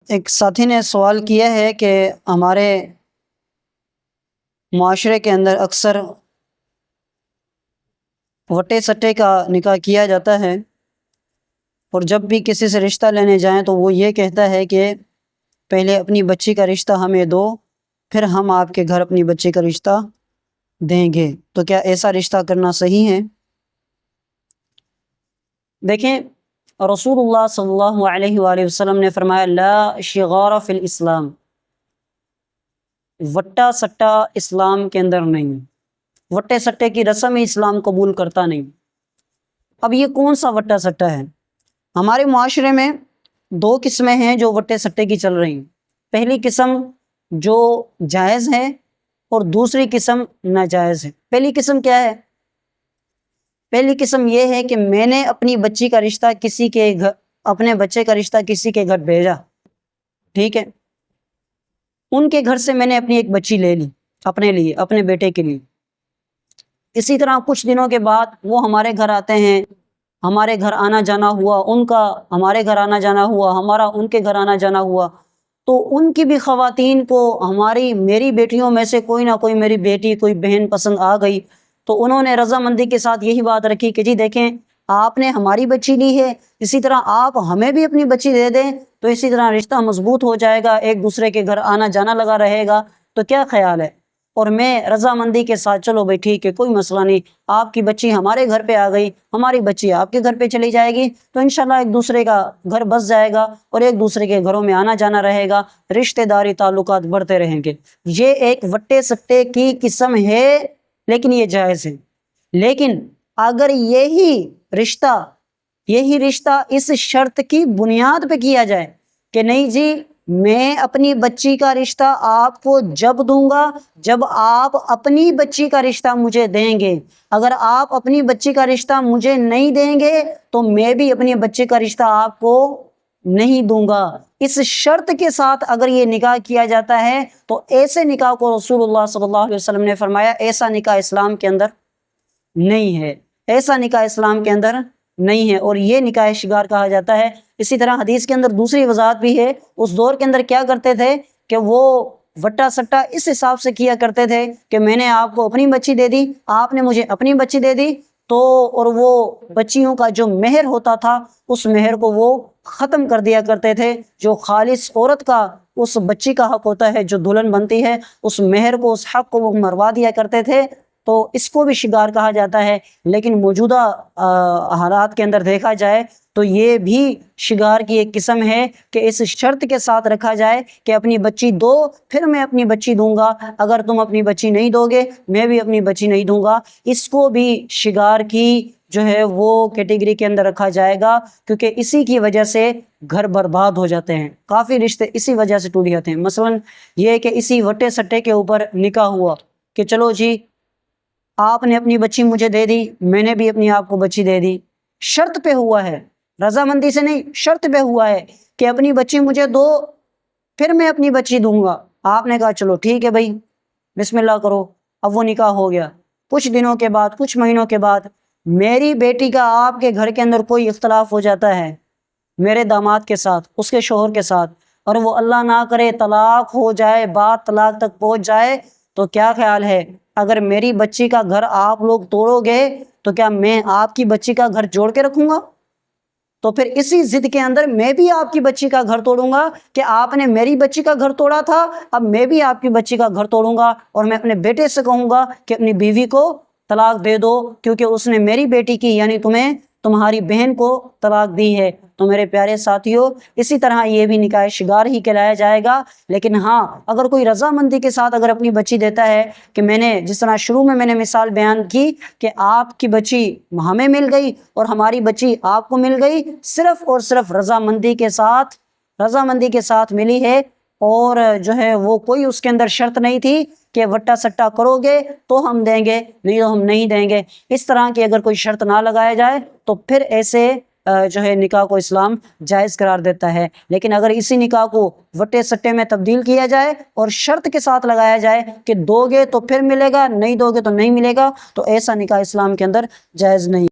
ایک ساتھی نے سوال کیا ہے کہ ہمارے معاشرے کے اندر اکثر وٹے سٹے کا نکاح کیا جاتا ہے، اور جب بھی کسی سے رشتہ لینے جائیں تو وہ یہ کہتا ہے کہ پہلے اپنی بچی کا رشتہ ہمیں دو، پھر ہم آپ کے گھر اپنی بچی کا رشتہ دیں گے۔ تو کیا ایسا رشتہ کرنا صحیح ہے؟ دیکھیں، رسول اللہ صلی اللہ علیہ وآلہ وسلم نے فرمایا لا شغار فی الاسلام، وٹا سٹا اسلام کے اندر نہیں، وٹے سٹے کی رسم ہی اسلام قبول کرتا نہیں۔ اب یہ کون سا وٹا سٹا ہے؟ ہمارے معاشرے میں دو قسمیں ہیں جو وٹے سٹے کی چل رہی ہیں۔ پہلی قسم جو جائز ہے اور دوسری قسم ناجائز ہے۔ پہلی قسم کیا ہے؟ پہلی قسم یہ ہے کہ میں نے اپنی بچی کا رشتہ کسی کے گھر، اپنے بچے کا رشتہ کسی کے گھر بھیجا، ٹھیک ہے، ان کے گھر سے میں نے اپنی ایک بچی لے لی اپنے لیے، اپنے بیٹے کے لیے۔ اسی طرح کچھ دنوں کے بعد وہ ہمارے گھر آتے ہیں، ہمارے گھر آنا جانا ہوا، ان کا ہمارے گھر آنا جانا ہوا، ہمارا ان کے گھر آنا جانا ہوا، تو ان کی بھی خواتین کو میری بیٹیوں میں سے کوئی نہ کوئی میری بیٹی، کوئی بہن پسند آ گئی، تو انہوں نے رضامندی کے ساتھ یہی بات رکھی کہ جی دیکھیں، آپ نے ہماری بچی لی ہے، اسی طرح آپ ہمیں بھی اپنی بچی دے دیں، تو اسی طرح رشتہ مضبوط ہو جائے گا، ایک دوسرے کے گھر آنا جانا لگا رہے گا۔ تو کیا خیال ہے؟ اور میں رضامندی کے ساتھ چلو بھائی ٹھیک ہے، کوئی مسئلہ نہیں، آپ کی بچی ہمارے گھر پہ آ گئی، ہماری بچی آپ کے گھر پہ چلی جائے گی، تو انشاءاللہ ایک دوسرے کا گھر بس جائے گا اور ایک دوسرے کے گھروں میں آنا جانا رہے گا، رشتہ داری تعلقات بڑھتے رہیں گے۔ یہ ایک وٹے سٹے کی قسم ہے، لیکن یہ جائز ہے۔ لیکن اگر یہی رشتہ اس شرط کی بنیاد پہ کیا جائے کہ نہیں جی میں اپنی بچی کا رشتہ آپ کو جب دوں گا جب آپ اپنی بچی کا رشتہ مجھے دیں گے، اگر آپ اپنی بچی کا رشتہ مجھے نہیں دیں گے تو میں بھی اپنی بچی کا رشتہ آپ کو نہیں دوں گا، اس شرط کے ساتھ اگر یہ نکاح کیا جاتا ہے تو ایسے نکاح کو رسول اللہ صلی اللہ علیہ وسلم نے فرمایا ایسا نکاح اسلام کے اندر نہیں ہے، ایسا نکاح اسلام کے اندر نہیں ہے، اور یہ نکاح شگار کہا جاتا ہے۔ اسی طرح حدیث کے اندر دوسری وضاحت بھی ہے، اس دور کے اندر کیا کرتے تھے کہ وہ وٹا سٹا اس حساب سے کیا کرتے تھے کہ میں نے آپ کو اپنی بچی دے دی، آپ نے مجھے اپنی بچی دے دی، تو اور وہ بچیوں کا جو مہر ہوتا تھا اس مہر کو وہ ختم کر دیا کرتے تھے، جو خالص عورت کا اس بچی کا حق ہوتا ہے جو دلہن بنتی ہے، اس مہر کو، اس حق کو وہ مروا دیا کرتے تھے، تو اس کو بھی شگار کہا جاتا ہے۔ لیکن موجودہ حالات کے اندر دیکھا جائے تو یہ بھی شگار کی ایک قسم ہے کہ اس شرط کے ساتھ رکھا جائے کہ اپنی بچی دو پھر میں اپنی بچی دوں گا، اگر تم اپنی بچی نہیں دو گے میں بھی اپنی بچی نہیں دوں گا۔ اس کو بھی شگار کی جو ہے وہ کیٹیگری کے اندر رکھا جائے گا، کیونکہ اسی کی وجہ سے گھر برباد ہو جاتے ہیں، کافی رشتے اسی وجہ سے ٹوٹ جاتے ہیں۔ مثلا یہ کہ اسی وٹے سٹے کے اوپر نکاح ہوا کہ چلو جی آپ نے اپنی بچی مجھے دے دی، میں نے بھی اپنی آپ کو بچی دے دی، شرط پہ ہوا ہے، رضامندی سے نہیں، شرط پہ ہوا ہے کہ اپنی بچی مجھے دو پھر میں اپنی بچی دوں گا۔ آپ نے کہا چلو ٹھیک ہے بھائی، بسم اللہ کرو، اب وہ نکاح ہو گیا۔ کچھ دنوں کے بعد، کچھ مہینوں کے بعد میری بیٹی کا آپ کے گھر کے اندر کوئی اختلاف ہو جاتا ہے میرے داماد کے ساتھ، اس کے شوہر کے ساتھ، اور وہ اللہ نہ کرے طلاق ہو جائے، بات طلاق تک پہنچ جائے، تو کیا خیال ہے اگر میری بچی کا گھر آپ لوگ توڑو گے تو کیا میں آپ کی بچی کا گھر جوڑ کے رکھوں گا؟ تو پھر اسی ضد کے اندر میں بھی آپ کی بچی کا گھر توڑوں گا کہ آپ نے میری بچی کا گھر توڑا تھا، اب میں بھی آپ کی بچی کا گھر توڑوں گا، اور میں اپنے بیٹے سے کہوں گا کہ اپنی بیوی کو طلاق دے دو، کیونکہ اس نے میری بیٹی کی یعنی تمہاری بہن کو طلاق دی ہے۔ تو میرے پیارے ساتھیوں، اسی طرح یہ بھی نکاح شگار ہی کہلایا جائے گا۔ لیکن ہاں، اگر کوئی رضامندی کے ساتھ اگر اپنی بچی دیتا ہے کہ میں نے جس طرح شروع میں نے مثال بیان کی کہ آپ کی بچی ہمیں مل گئی اور ہماری بچی آپ کو مل گئی، صرف اور صرف رضامندی کے ساتھ ملی ہے، اور جو ہے وہ کوئی اس کے اندر شرط نہیں تھی کہ وٹا سٹا کرو گے تو ہم دیں گے، نہیں تو ہم نہیں دیں گے، اس طرح کی اگر کوئی شرط نہ لگایا جائے تو پھر ایسے جو ہے نکاح کو اسلام جائز قرار دیتا ہے۔ لیکن اگر اسی نکاح کو وٹے سٹے میں تبدیل کیا جائے اور شرط کے ساتھ لگایا جائے کہ دو گے تو پھر ملے گا، نہیں دو گے تو نہیں ملے گا، تو ایسا نکاح اسلام کے اندر جائز نہیں۔